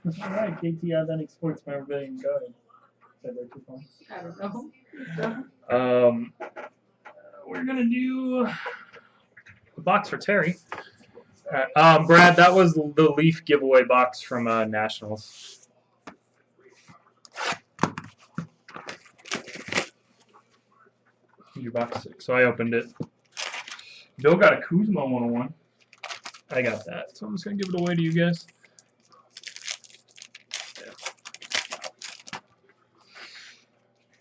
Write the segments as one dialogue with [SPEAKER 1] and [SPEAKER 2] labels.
[SPEAKER 1] All right, KTAuthentics Sports Memorabilia card.
[SPEAKER 2] I don't know.
[SPEAKER 1] We're gonna do a box for Terry. Brad, that was the Leaf giveaway box from Nationals. Your box 6. So I opened it. Bill got a Kuzma 101. I got that, so I'm just gonna give it away to you guys.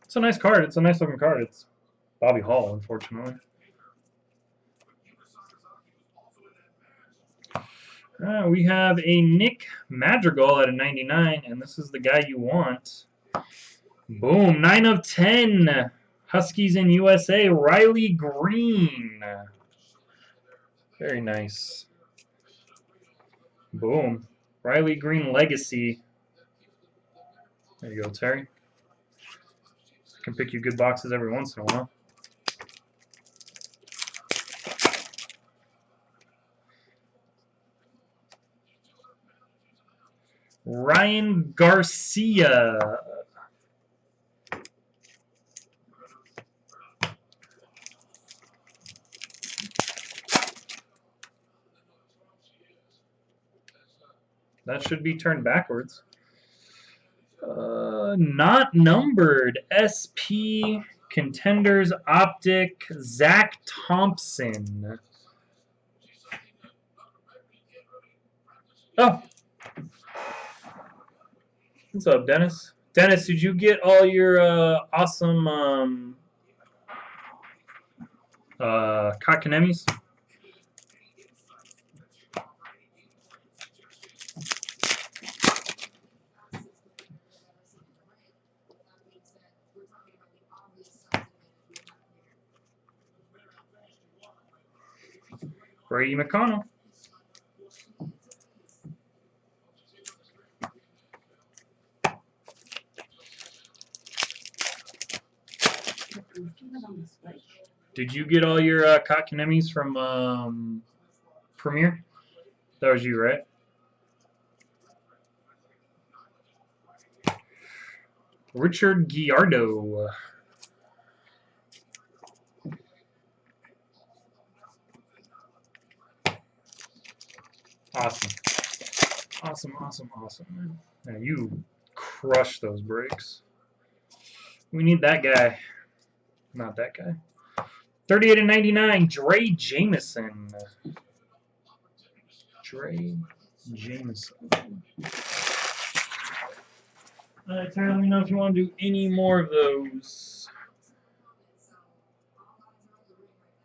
[SPEAKER 1] It's a nice card. It's a nice looking card. It's Bobby Hall, unfortunately. We have a Nick Madrigal at a 99, and this is the guy you want. Boom, 9 of 10. Huskies in USA, Riley Green. Very nice. Boom. Riley Green Legacy. There you go, Terry. I can pick you good boxes every once in a while. Ryan Garcia. That should be turned backwards. Not numbered. SP Contenders Optic Zach Thompson. Oh. What's up, Dennis? Dennis, did you get all your awesome Kakanemis? Brady McConnell. Did you get all your Kakanemis from Premier? That was you, right? Richard Gallardo. Awesome. Awesome, awesome, awesome, man. Now you crush those breaks. We need that guy. Not that guy. 38 and 99, Dre Jameson. Dre Jameson. Alright, Terry, let me know if you want to do any more of those.